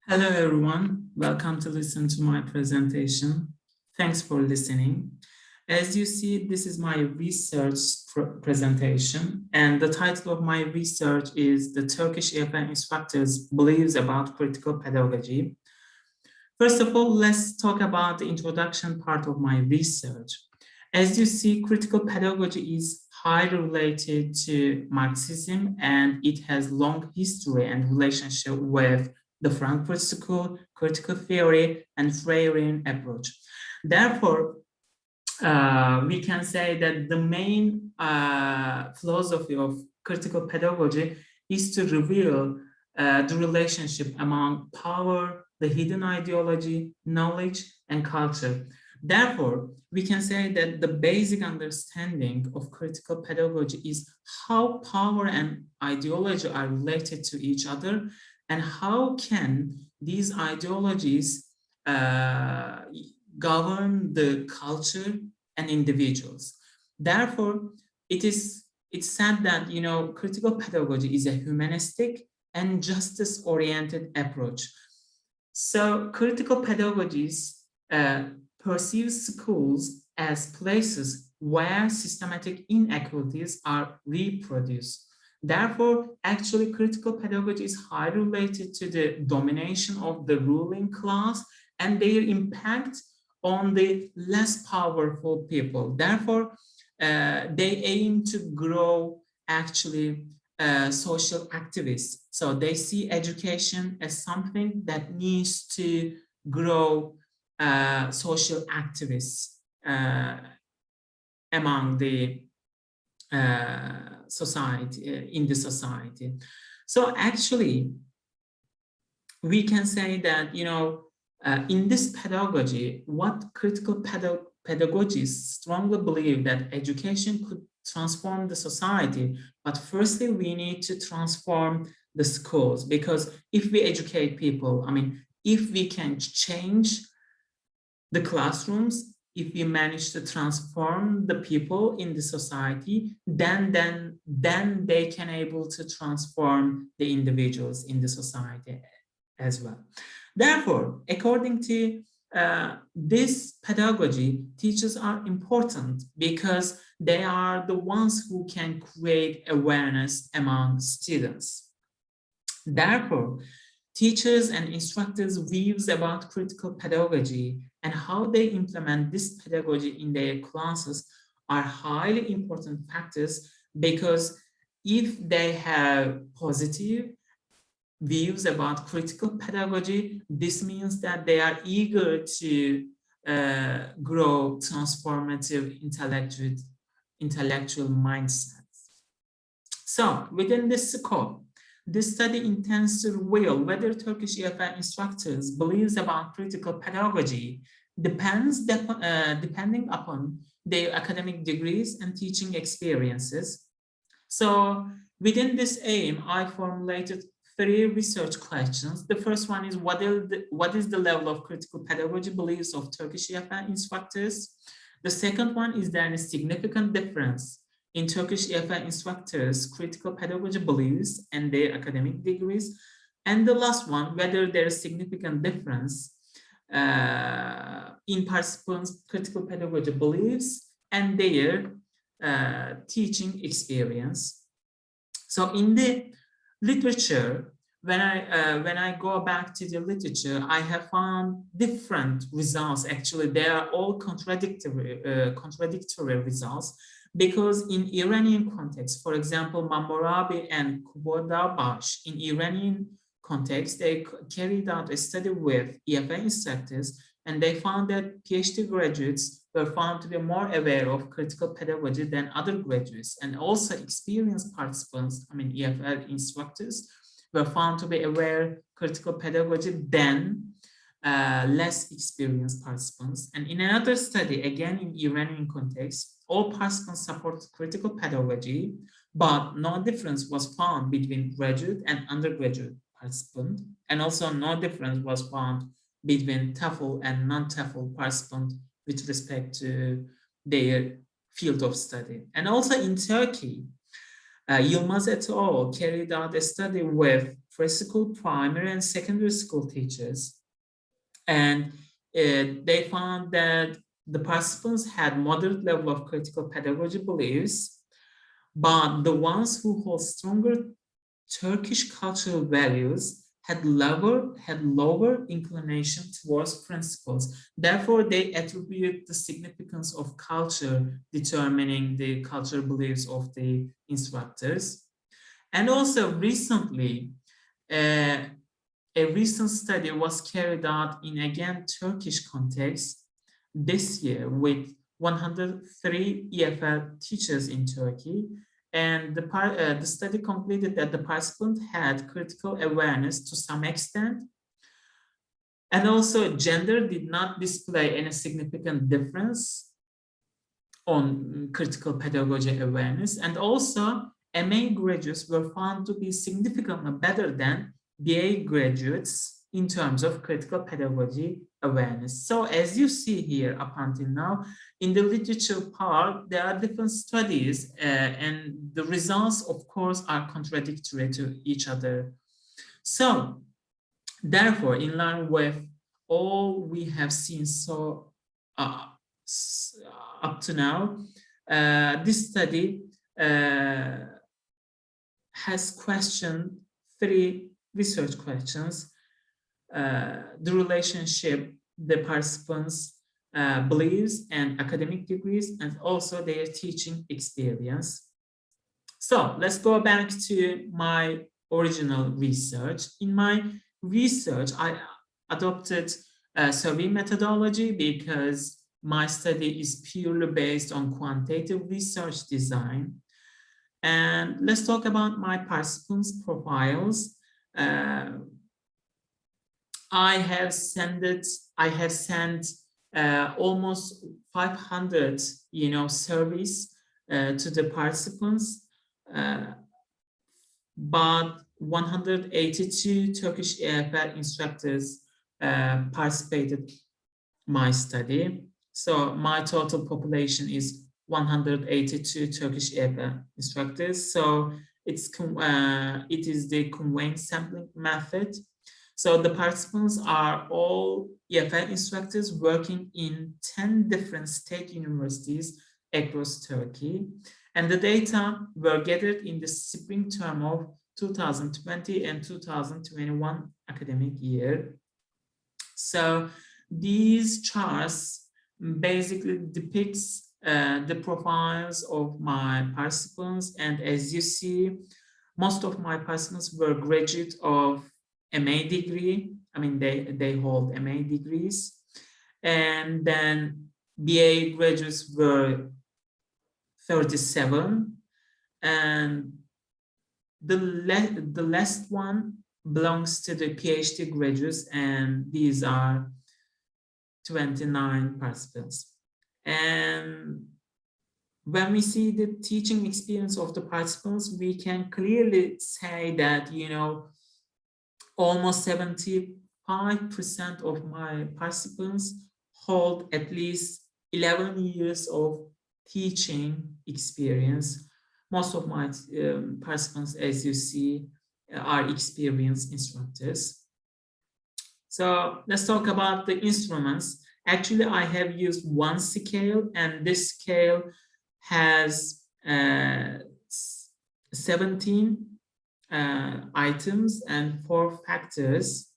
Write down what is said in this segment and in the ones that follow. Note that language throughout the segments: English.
Hello, everyone. Welcome to listen to my presentation. Thanks for listening. As you see, this is my research presentation, and the title of my research is The Turkish EFL Instructors' Beliefs About Critical Pedagogy. First of all, let's talk about the introduction part of my research. As you see, critical pedagogy is highly related to Marxism, and it has long history and relationship with the Frankfurt School, critical theory, and Freirean approach. Therefore, we can say that the main philosophy of critical pedagogy is to reveal the relationship among power, the hidden ideology, knowledge, and culture. Therefore, we can say that the basic understanding of critical pedagogy is how power and ideology are related to each other, and how can these ideologies govern the culture and individuals. Therefore, it's said that critical pedagogy is a humanistic and justice-oriented approach. So critical pedagogies perceive schools as places where systematic inequalities are reproduced. Therefore, actually, critical pedagogy is highly related to the domination of the ruling class and their impact on the less powerful people. Therefore, they aim to grow actually social activists. So they see education as something that needs to grow social activists among the society, in the society. So actually, we can say that, in this pedagogy, what critical pedagogists strongly believe that education could transform the society, but firstly, we need to transform the schools, because if we educate people, if we can change the classrooms, if we manage to transform the people in the society, then they can able to transform the individuals in the society as well. Therefore, according to this pedagogy, teachers are important because they are the ones who can create awareness among students. Therefore, teachers and instructors' views about critical pedagogy and how they implement this pedagogy in their classes are highly important factors, because if they have positive views about critical pedagogy, this means that they are eager to grow transformative intellectual mindsets. So within this scope, this study intends to reveal whether Turkish EFL instructors' beliefs about critical pedagogy depending upon their academic degrees and teaching experiences. So within this aim, I formulated 3 research questions. The first one is what is the level of critical pedagogy beliefs of Turkish EFL instructors? The second one, is there any significant difference in Turkish EFL instructors' critical pedagogy beliefs and their academic degrees? And the last one, whether there is significant difference in participants' critical pedagogy beliefs and their teaching experience. So in the literature, when I go back to the literature, I have found different results. Actually, they are all contradictory results, because in Iranian context, for example, Mamorabi and Kubodabash, in Iranian context, they carried out a study with EFL instructors, and they found that PhD graduates were found to be more aware of critical pedagogy than other graduates, and also experienced participants, EFL instructors, were found to be aware critical pedagogy than less experienced participants. And in another study, again in Iranian context, all participants supported critical pedagogy, but no difference was found between graduate and undergraduate participants, and also no difference was found between TEFL and non-TEFL participants with respect to their field of study. And also in Turkey, Yilmaz et al. Carried out a study with preschool, primary, and secondary school teachers. And they found that the participants had moderate level of critical pedagogy beliefs, but the ones who hold stronger Turkish cultural values had lower inclination towards principles. Therefore, they attribute the significance of culture determining the cultural beliefs of the instructors. And also recently, uh, a recent study was carried out in again Turkish context this year with 103 EFL teachers in Turkey, and the study concluded that the participant had critical awareness to some extent, and also gender did not display any significant difference on critical pedagogy awareness, and also MA graduates were found to be significantly better than BA graduates in terms of critical pedagogy awareness. So as you see here up until now, in the literature part, there are different studies and the results, of course, are contradictory to each other. So therefore, in line with all we have seen so up to now, this study has questioned 3 research questions: the relationship, the participants' beliefs and academic degrees, and also their teaching experience. So let's go back to my original research. In my research, I adopted a survey methodology because my study is purely based on quantitative research design. And let's talk about my participants' profiles. I have sent almost 500, surveys to the participants, but 182 Turkish EFL instructors participated my study. So my total population is 182 Turkish EFL instructors. So it is the conveying sampling method. So the participants are all EFL instructors working in 10 different state universities across Turkey. And the data were gathered in the spring term of 2020 and 2021 academic year. So these charts basically depicts the profiles of my participants. And as you see, most of my participants were graduate of MA degree. I mean, they hold MA degrees. And then BA graduates were 37. And the last one belongs to the PhD graduates, and these are 29 participants. And when we see the teaching experience of the participants, we can clearly say that, almost 75% of my participants hold at least 11 years of teaching experience. Most of my participants, as you see, are experienced instructors. So let's talk about the instruments. Actually, I have used one scale, and this scale has 17 items and 4 factors.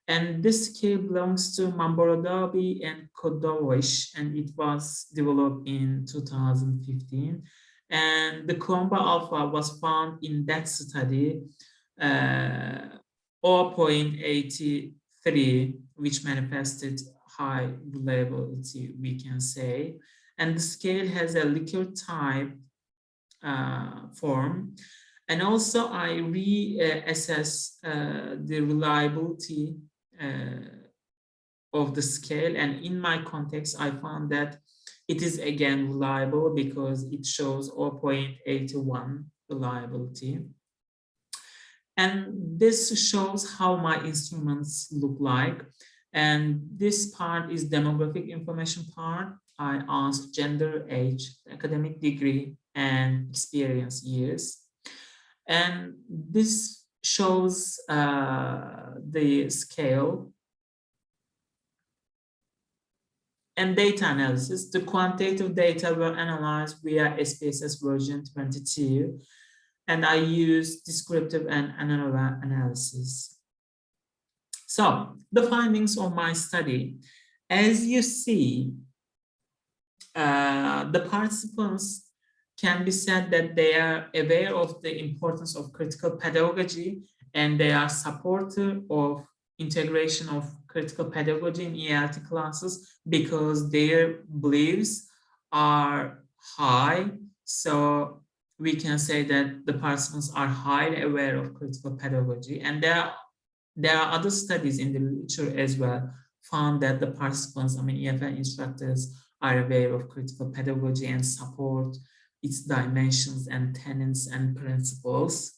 And this scale belongs to Mamboradabi and Kodovish, and it was developed in 2015. And the Comba alpha was found in that study 0.83, which manifested high reliability, we can say. And the scale has a Likert type form. And also I reassess the reliability of the scale. And in my context, I found that it is again reliable because it shows 0.81 reliability. And this shows how my instruments look like. And this part is demographic information part. I asked gender, age, academic degree, and experience years. And this shows the scale and data analysis. The quantitative data were analyzed via SPSS version 22, and I used descriptive and ANOVA analysis. So the findings of my study, as you see, the participants can be said that they are aware of the importance of critical pedagogy and they are supportive of integration of critical pedagogy in ELT classes because their beliefs are high. So we can say that the participants are highly aware of critical pedagogy, and there are other studies in the literature as well found that the participants, EFL instructors, are aware of critical pedagogy and support its dimensions and tenets and principles.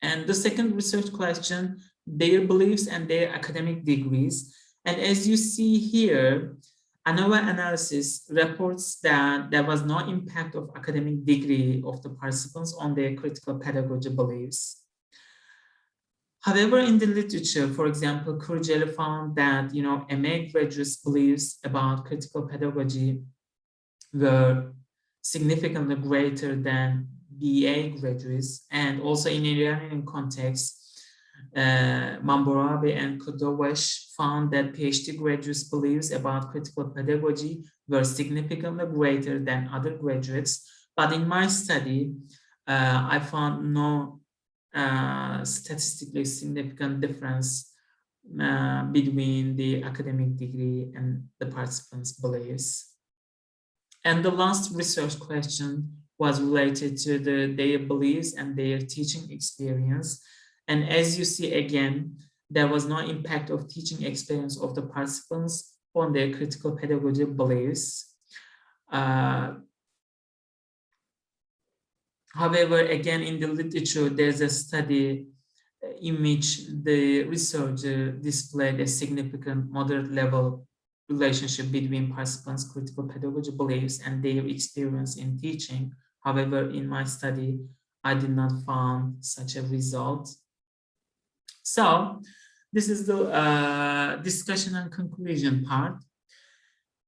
And the second research question, their beliefs and their academic degrees. And as you see here, ANOVA analysis reports that there was no impact of academic degree of the participants on their critical pedagogy beliefs. However, in the literature, for example, Kurgeli found that, MA graduates' beliefs about critical pedagogy were significantly greater than BA graduates, and also in Iranian context, Mamborabi and Kodovesh found that PhD graduates' beliefs about critical pedagogy were significantly greater than other graduates. But in my study, I found no statistically significant difference between the academic degree and the participants' beliefs. And the last research question was related to their beliefs and their teaching experience. And as you see again, there was no impact of teaching experience of the participants on their critical pedagogy beliefs. However, again, in the literature, there's a study in which the researcher displayed a significant moderate level relationship between participants' critical pedagogy beliefs and their experience in teaching. However, in my study, I did not find such a result. So this is the discussion and conclusion part.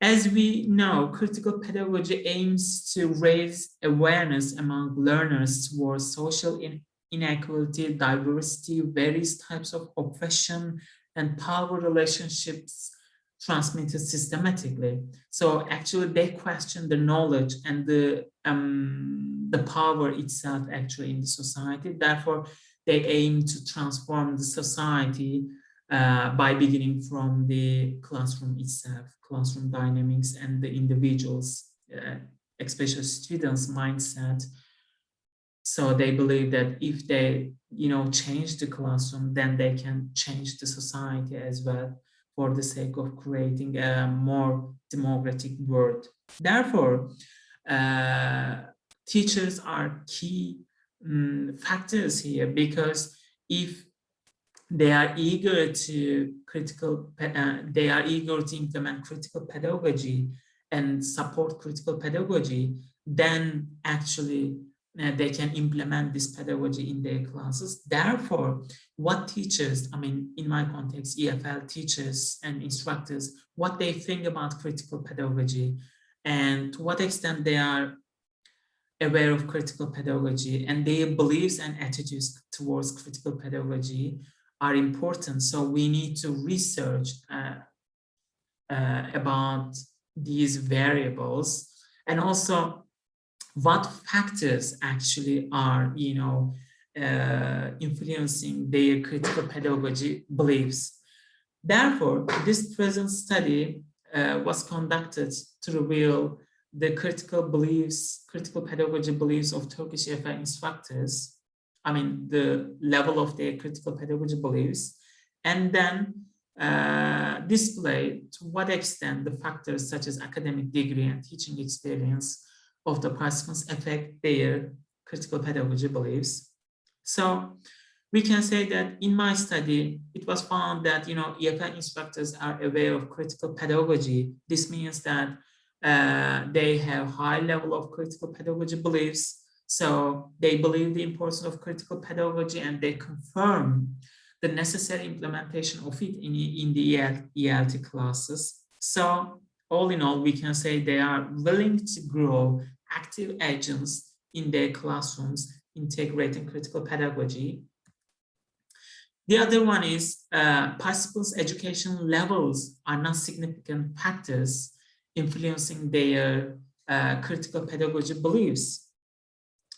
As we know, critical pedagogy aims to raise awareness among learners towards social inequality, diversity, various types of oppression, and power relationships transmitted systematically. So actually they question the knowledge and the power itself actually in the society. Therefore, they aim to transform the society by beginning from the classroom itself, classroom dynamics and the individuals, especially students' mindset. So they believe that if they, change the classroom, then they can change the society as well for the sake of creating a more democratic world. Therefore, teachers are key factors here, because if they are eager to implement critical pedagogy and support critical pedagogy, then actually they can implement this pedagogy in their classes. Therefore, what teachers, in my context, EFL teachers and instructors, what they think about critical pedagogy and to what extent they are aware of critical pedagogy and their beliefs and attitudes towards critical pedagogy are important. So we need to research about these variables, and also what factors actually are, influencing their critical pedagogy beliefs. Therefore, this present study was conducted to reveal the critical pedagogy beliefs of Turkish EFL instructors, the level of their critical pedagogy beliefs, and then display to what extent the factors such as academic degree and teaching experience of the participants affect their critical pedagogy beliefs. So we can say that in my study, it was found that, EFL instructors are aware of critical pedagogy. This means that they have high level of critical pedagogy beliefs. So they believe the importance of critical pedagogy, and they confirm the necessary implementation of it in the ELT classes. So all in all, we can say they are willing to grow active agents in their classrooms, integrating critical pedagogy. The other one is participants' education levels are not significant factors influencing their critical pedagogy beliefs.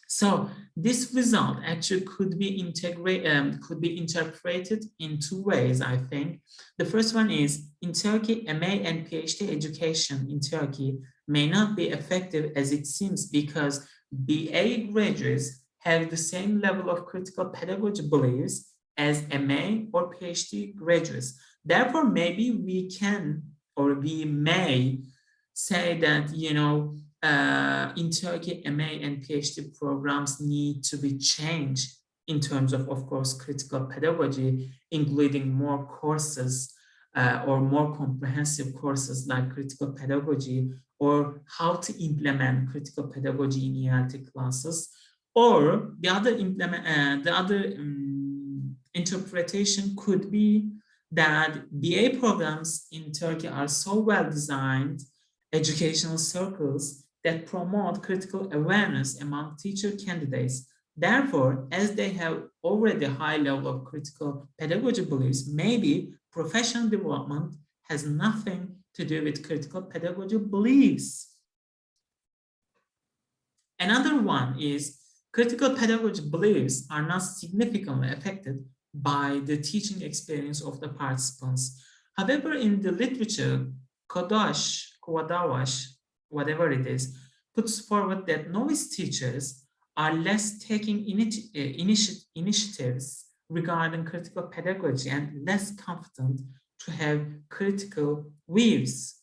So this result actually could be interpreted in two ways, I think. The first one is, in Turkey, MA and PhD education in Turkey may not be effective as it seems, because BA graduates have the same level of critical pedagogy beliefs as MA or PhD graduates. Therefore, maybe we can, or we may say that, in Turkey, MA and PhD programs need to be changed in terms of course, critical pedagogy, including more courses or more comprehensive courses like critical pedagogy, or how to implement critical pedagogy in ELT classes. Or the other interpretation could be that BA programs in Turkey are so well designed educational circles that promote critical awareness among teacher candidates. Therefore, as they have already a high level of critical pedagogy beliefs, maybe professional development has nothing to do with critical pedagogy beliefs. Another one is, critical pedagogy beliefs are not significantly affected by the teaching experience of the participants. However, in the literature, Kowadawash, whatever it is, puts forward that novice teachers are less taking initiatives regarding critical pedagogy and less confident to have critical views.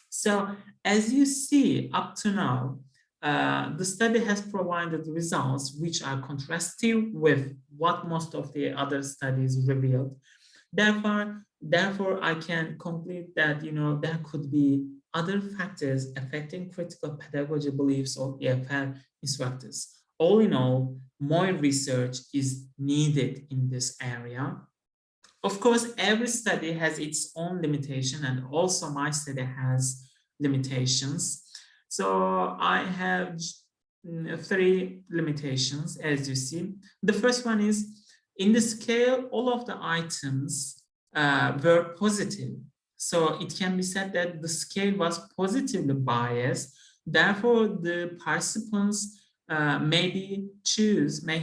So as you see up to now, the study has provided results which are contrastive with what most of the other studies revealed. Therefore, I can conclude that there could be other factors affecting critical pedagogy beliefs of EFL instructors. All in all, more research is needed in this area. Of course, every study has its own limitation, and also my study has limitations. So I have three limitations, as you see. The first one is, in the scale, all of the items were positive. So it can be said that the scale was positively biased. Therefore, the participants may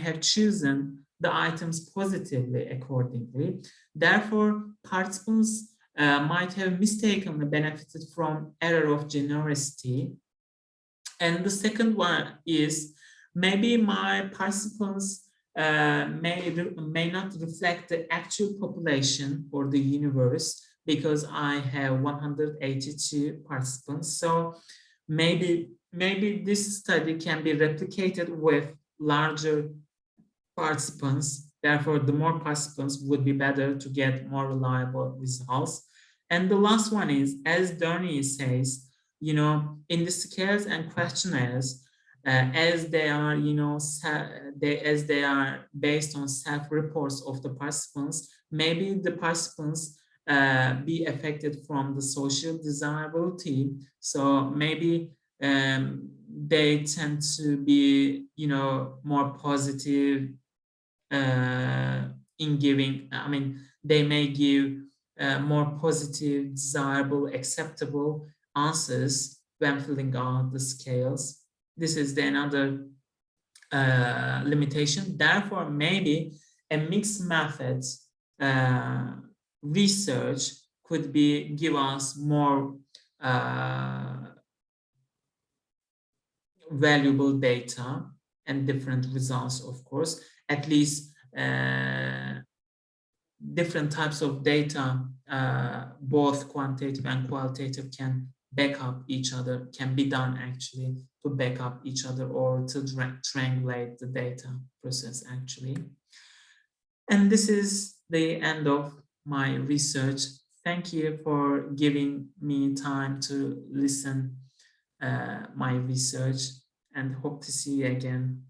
have chosen the items positively accordingly. Therefore, participants might have mistakenly benefited from error of generosity. And the second one is, maybe my participants may not reflect the actual population or the universe, because I have 182 participants. So maybe this study can be replicated with larger participants. Therefore, the more participants would be better to get more reliable results. And the last one is, as Dorney says, in the scales and questionnaires, as they are, as they are based on self-reports of the participants, maybe the participants be affected from the social desirability. So maybe they tend to be, more positive in giving. I mean, they may give more positive, desirable, acceptable answers when filling out the scales. This is the another limitation. Therefore, maybe a mixed methods research could give us more valuable data and different results, of course. At least different types of data, both quantitative and qualitative, can back up each other, can be done actually to back up each other, or to triangulate the data process actually. And this is the end of my research. Thank you for giving me time to listen my research. and hope to see you again.